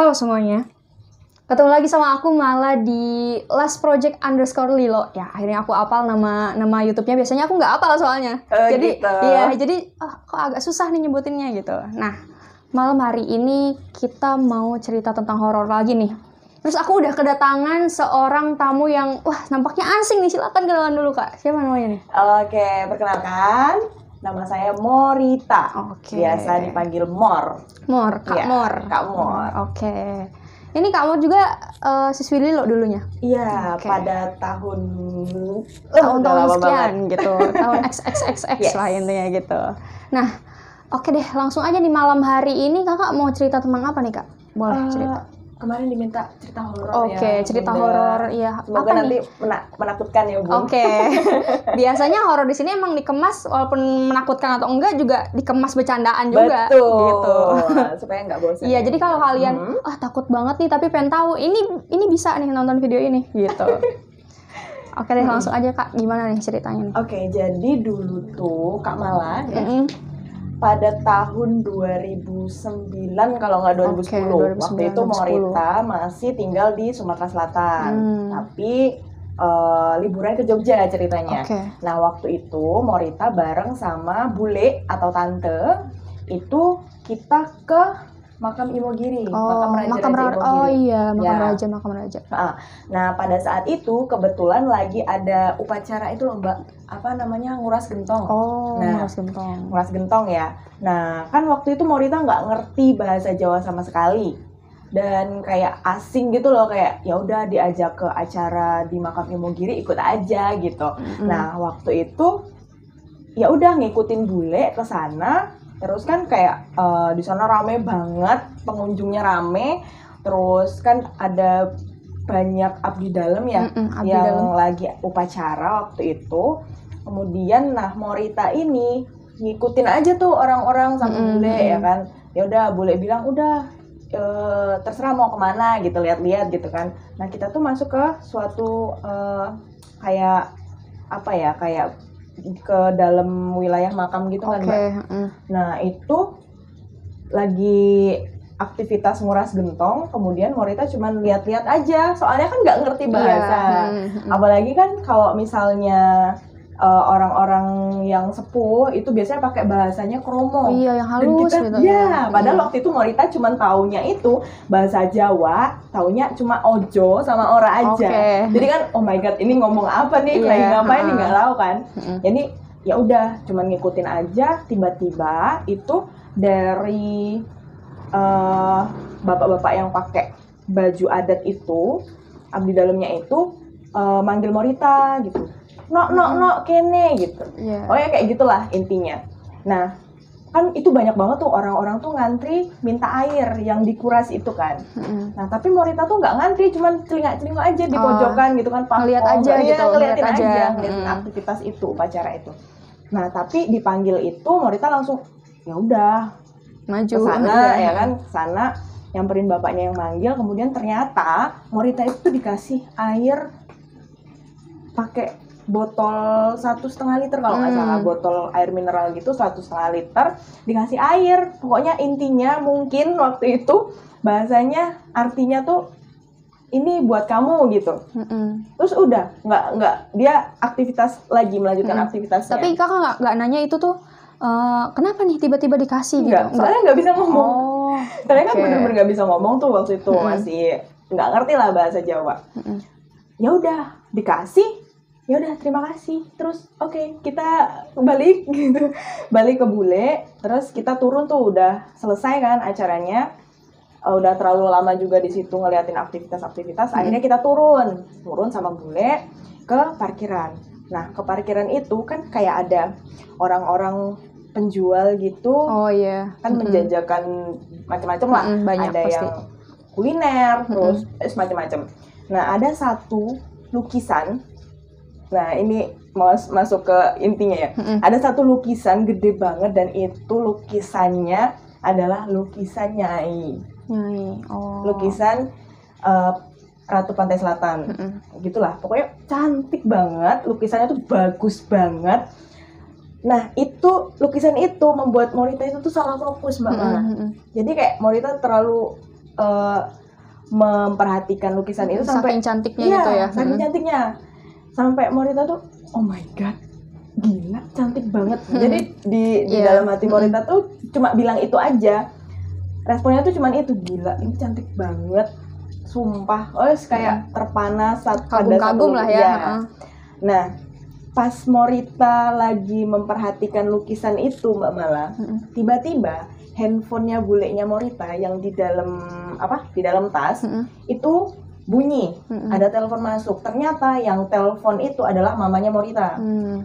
Halo semuanya, ketemu lagi sama aku Mala di lastproject_lilo. Ya, akhirnya aku hafal nama YouTube-nya. Biasanya aku nggak hafal soalnya. Jadi kok agak susah nih nyebutinnya gitu. Nah, malam hari ini kita mau cerita tentang horor lagi nih. Terus aku udah kedatangan seorang tamu yang nampaknya asing nih. Silakan kenalan dulu Kak. Siapa namanya nih? Oke, perkenalkan. Nama saya Morita. Oke. Biasa dipanggil Mor. Kak Ya, Mor. Kak Mor. Oke. Ini Kak Mor juga siswi Lilo dulunya? Iya, Oke. pada tahun sekian gitu. Tahun XXXX Yes. lah intinya gitu. Nah, oke deh, langsung aja di malam hari ini Kakak mau cerita tentang apa nih Kak? Boleh cerita. Kemarin diminta cerita horor ya. Oke, cerita Bunda. horor ya. Semoga Apa nanti nih? menakutkan ya, Bun. Oke. Biasanya horor di sini emang dikemas walaupun menakutkan atau enggak juga dikemas bercandaan juga. Betul. Gitu. Supaya nggak bosan. Iya, jadi kalau kalian takut banget nih tapi pengen tahu, ini bisa nih nonton video ini gitu. Oke deh, langsung aja Kak, gimana nih ceritanya nih? Oke, jadi dulu tuh Kak Mala ya, Mm-mm. pada tahun 2009 kalau nggak 2010. Waktu itu 2009. Morita masih tinggal di Sumatera Selatan. Tapi liburan ke Jogja ceritanya. Oke. Nah, waktu itu Morita bareng sama bule atau tante itu kita ke makam Imogiri, makam Raja Imogiri. Oh iya, Ya. makam raja. Nah, pada saat itu kebetulan lagi ada upacara itu loh Mbak, apa namanya, nguras gentong. Oh, Nah, nguras gentong ya. Nah, kan waktu itu Morita nggak ngerti bahasa Jawa sama sekali. Dan kayak asing gitu loh, kayak ya udah diajak ke acara di makam Imogiri ikut aja gitu. Nah, waktu itu ya udah ngikutin bule ke sana. Terus kan kayak di sana rame banget, pengunjungnya rame. Terus kan ada banyak abdi dalam ya yang lagi upacara waktu itu. Kemudian nah Morita ini ngikutin aja tuh orang-orang sama bule ya kan. Ya udah bule bilang udah terserah mau kemana gitu, lihat-lihat gitu kan. Nah kita tuh masuk ke suatu kayak apa ya, kayak ke dalam wilayah makam gitu kan Mbak. Nah itu lagi aktivitas nguras gentong, kemudian Morita cuma lihat-lihat aja, soalnya kan nggak ngerti bahasa. Apalagi kan kalau misalnya orang-orang yang sepuh itu biasanya pakai bahasanya kromo. Iya, yang halus kita, gitu. Ya, padahal waktu itu Morita cuma taunya itu bahasa Jawa, taunya cuma ojo sama ora aja. Jadi kan oh my god, ini ngomong apa nih? Lagi ngapain nih, nggak tahu kan. Jadi ya udah cuma ngikutin aja. Tiba-tiba itu dari bapak-bapak yang pakai baju adat itu, abdi dalamnya itu manggil Morita gitu. No kene gitu. Oh ya kayak gitulah intinya. Nah kan itu banyak banget tuh orang-orang tuh ngantri minta air yang dikuras itu kan. Nah tapi Morita tuh nggak ngantri, cuman celingak-celingak aja di pojokan gitu kan. Ngeliat aja gitu, ngeliatin aja aktivitas itu, upacara itu. Nah tapi dipanggil itu Morita langsung ya udah maju kesana ya kan, kesana nyamperin bapaknya yang manggil. Kemudian ternyata Morita itu dikasih air pakai botol 1,5 liter kalau nggak salah, botol air mineral gitu 1,5 liter dikasih air. Pokoknya intinya mungkin waktu itu bahasanya artinya tuh ini buat kamu gitu. Terus udah nggak dia melanjutkan aktivitasnya. Tapi kakak nggak nanya itu tuh kenapa nih tiba-tiba dikasih gitu? Soalnya nggak bisa ngomong. Soalnya kan bener-bener nggak bisa ngomong tuh waktu itu, masih nggak ngerti lah bahasa Jawa. Ya udah dikasih. Ya udah terima kasih. Terus oke, kita balik gitu. Balik ke bule, terus kita turun tuh udah selesai kan acaranya. Udah terlalu lama juga di situ ngeliatin aktivitas. Akhirnya kita turun sama bule ke parkiran. Nah, ke parkiran itu kan kayak ada orang-orang penjual gitu. Oh iya. Kan menjajakan macam-macam lah. Banyak ada pasti. yang kuliner, terus macam-macam. Nah, ada satu lukisan. Nah ini masuk ke intinya ya. Ada satu lukisan gede banget dan itu lukisannya adalah lukisan Nyai. Lukisan Ratu Pantai Selatan. Gitulah. Pokoknya cantik banget. Lukisannya tuh bagus banget. Nah lukisan itu membuat Morita itu tuh salah fokus Mbak Mala. Jadi kayak Morita terlalu memperhatikan lukisan itu sampai saking cantiknya gitu ya. Saking cantiknya. Sampai Morita tuh oh my god, gila cantik banget. Jadi di dalam hati Morita tuh cuma bilang itu aja. Responnya tuh cuman itu, gila ini cantik banget. Sumpah, kayak terpana saat kagum-kagum lah ya. Nah, pas Morita lagi memperhatikan lukisan itu Mbak Mala, tiba-tiba handphonenya bulenya Morita yang di dalam tas itu bunyi, ada telepon masuk. Ternyata yang telepon itu adalah mamanya Morita.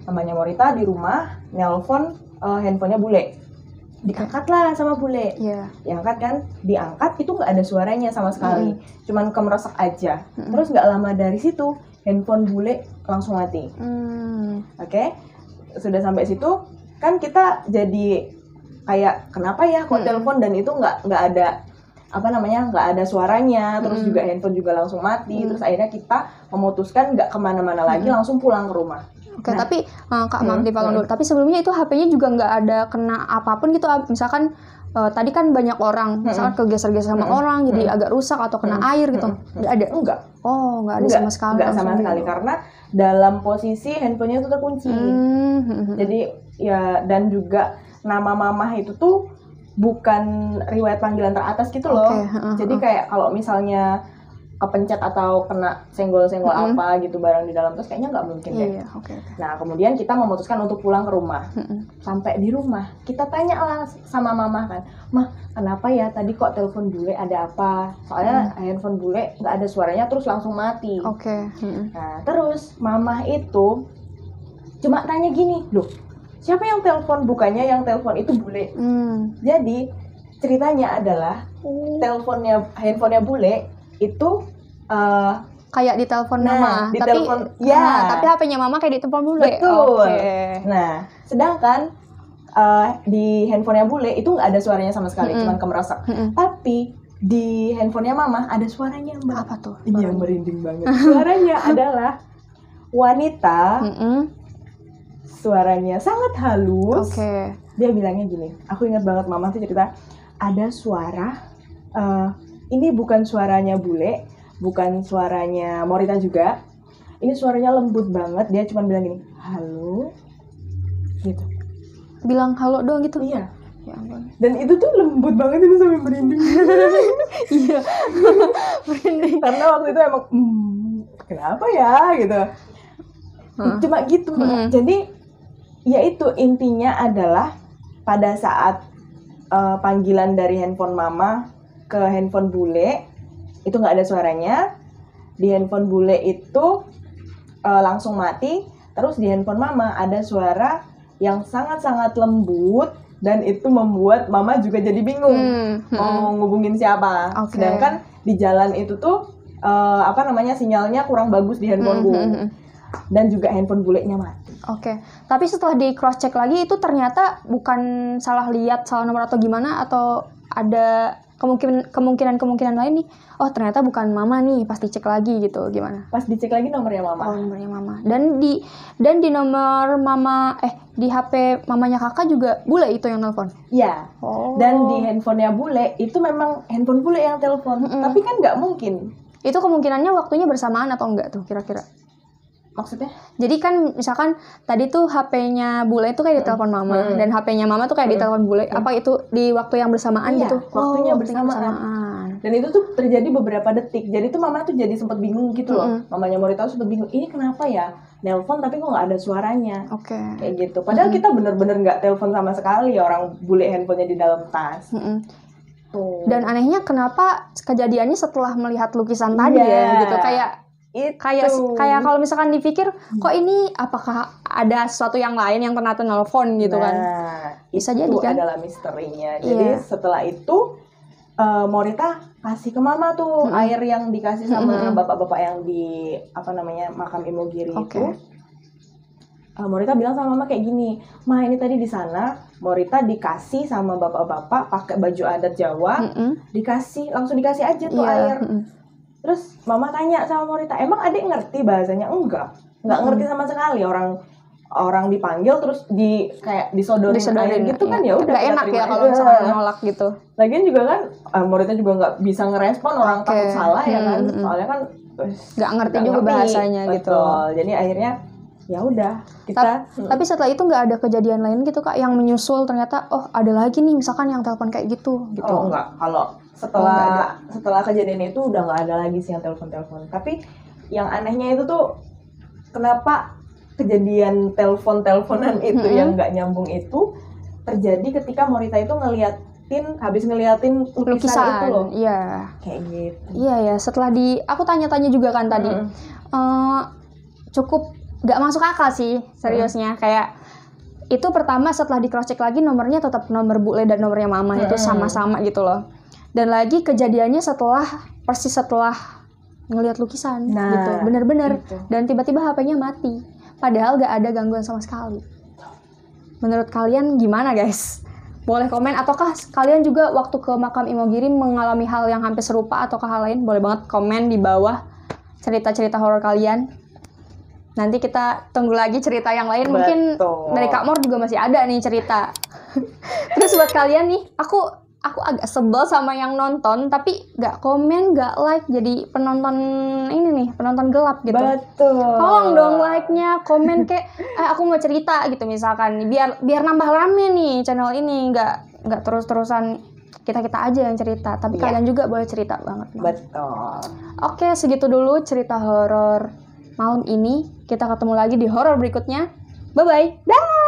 Mamanya Morita di rumah nelpon handphonenya bule. Diangkatlah sama bule. Diangkat kan, diangkat itu nggak ada suaranya sama sekali, cuman kemeresek aja. Terus nggak lama dari situ handphone bule langsung mati. Oke. Sudah sampai situ kan kita jadi kayak kenapa ya kok telepon dan itu nggak ada nggak ada suaranya, terus juga handphone juga langsung mati. Terus akhirnya kita memutuskan nggak kemana-mana lagi, langsung pulang ke rumah. Oke, tapi Kak maaf dipotong dulu. Tapi sebelumnya itu HP-nya juga nggak ada kena apapun gitu. Misalkan tadi kan banyak orang, misalkan kegeser-geser sama orang, jadi agak rusak atau kena air gitu. Nggak ada? Enggak. Oh, nggak ada sama sekali. Nggak sama sekali karena dalam posisi handphonenya itu terkunci. Jadi ya, dan juga nama mamah itu tuh bukan riwayat panggilan teratas gitu loh. Jadi kayak kalau misalnya kepencet atau kena senggol-senggol apa gitu barang di dalam tas kayaknya nggak mungkin deh. Nah kemudian kita memutuskan untuk pulang ke rumah. Sampai di rumah kita tanya lah sama mama kan, mah kenapa ya tadi kok telepon bule, ada apa? Soalnya handphone bule nggak ada suaranya terus langsung mati. Nah terus mama itu cuma tanya gini, loh siapa yang telepon? Bukannya yang telepon itu bule. Jadi ceritanya adalah handphonenya bule itu kayak ditelepon mama, tapi HP-nya mama kayak ditelepon bule. Betul. Nah, sedangkan di handphonenya bule itu nggak ada suaranya sama sekali, cuman kemeresek. Tapi di handphonenya mama ada suaranya, Mbak. Apa tuh? Ini yang merinding banget. Suaranya adalah wanita. Suaranya sangat halus. Dia bilangnya gini, aku ingat banget mama tuh cerita, ada suara, ini bukan suaranya bule, bukan suaranya Morita juga, ini suaranya lembut banget. Dia cuma bilang gini, halo, gitu. Bilang halo doang gitu? Iya. Ya ampun. Dan itu tuh lembut banget, itu sampai merinding. Iya, merinding. Karena waktu itu emang, kenapa ya gitu. Cuma gitu, Mbak. Jadi ya itu intinya adalah pada saat panggilan dari handphone mama ke handphone bule itu nggak ada suaranya. Di handphone bule itu langsung mati. Terus di handphone mama ada suara yang sangat-sangat lembut, dan itu membuat mama juga jadi bingung mau ngubungin siapa. Sedangkan di jalan itu tuh sinyalnya kurang bagus di handphone bule. Dan juga handphone bulenya mati. Tapi setelah di cross check lagi itu ternyata bukan salah lihat, salah nomor atau gimana, atau ada kemungkinan lain nih. Oh ternyata bukan mama nih, pas dicek lagi gitu, gimana? Pas dicek lagi nomornya mama. Nomornya mama. Dan di nomor mama di HP mamanya kakak juga bule itu yang nelpon. Iya. Dan di handphonenya bule itu memang handphone bule yang telepon. Tapi kan nggak mungkin. Itu kemungkinannya waktunya bersamaan atau enggak tuh kira-kira? Maksudnya? Jadi kan misalkan tadi tuh HP-nya bule itu kayak ditelepon mama, dan HP-nya mama tuh kayak ditelepon bule. Apa itu di waktu yang bersamaan gitu? Waktunya bersamaan. Dan itu tuh terjadi beberapa detik. Jadi tuh mama tuh jadi sempat bingung gitu loh. Mamanya Morita tuh sempat bingung. Ini kenapa ya? Nelpon tapi kok nggak ada suaranya. Kayak gitu. Padahal kita bener-bener nggak telepon sama sekali. Orang bule handphonenya di dalam tas. Dan anehnya kenapa kejadiannya setelah melihat lukisan tadi ya gitu, kayak kalau misalkan dipikir kok ini apakah ada sesuatu yang lain yang ternyata nelfon gitu kan. Bisa jadi kan. Itu adalah misterinya. Jadi setelah itu Morita kasih ke mama tuh air yang dikasih sama bapak-bapak yang di makam Imogiri itu. Morita bilang sama mama kayak gini, "Ma, ini tadi di sana Morita dikasih sama bapak-bapak pakai baju adat Jawa, langsung dikasih aja tuh air." Terus mama tanya sama Morita, "Emang adik ngerti bahasanya?" Enggak ngerti sama sekali. Orang orang dipanggil terus kayak disodorin air gitu kan, ya udah nggak enak ya kalau misalnya nolak gitu. Lagian juga kan muridnya juga nggak bisa ngerespon, orang takut salah ya kan, soalnya kan nggak ngerti juga bahasanya. Betul. Gitu. Jadi akhirnya ya udah kita. Tapi setelah itu nggak ada kejadian lain gitu Kak yang menyusul, ternyata oh ada lagi nih misalkan yang telepon kayak gitu. Oh enggak, kalau setelah kejadian itu udah nggak ada lagi sih yang telepon. Tapi yang anehnya itu tuh kenapa kejadian teleponan itu yang nggak nyambung itu terjadi ketika Morita itu habis ngeliatin lukisan itu loh. Iya. Kayak gitu. Iya ya, setelah aku tanya-tanya juga kan tadi. Cukup nggak masuk akal sih seriusnya. Kayak itu pertama setelah di cross check lagi nomornya tetap nomor Bule dan nomornya Mama itu sama-sama gitu loh. Dan lagi kejadiannya persis setelah ngelihat lukisan gitu. Bener-bener. Gitu. Dan tiba-tiba HP-nya mati. Padahal gak ada gangguan sama sekali. Menurut kalian gimana guys? Boleh komen, ataukah kalian juga waktu ke makam Imogiri mengalami hal yang hampir serupa ataukah hal lain? Boleh banget komen di bawah cerita-cerita horor kalian. Nanti kita tunggu lagi cerita yang lain. Mungkin dari Kak Mor juga masih ada nih cerita. Terus buat kalian nih, aku agak sebel sama yang nonton tapi gak komen, gak like, jadi penonton penonton gelap gitu. Betul. Tolong dong like-nya, komen kayak aku mau cerita gitu misalkan, biar nambah rame nih channel ini, gak terus-terusan kita aja yang cerita, tapi kalian juga boleh cerita banget. Betul. Oke, segitu dulu cerita horor malam ini. Kita ketemu lagi di horor berikutnya. Bye bye. Dah.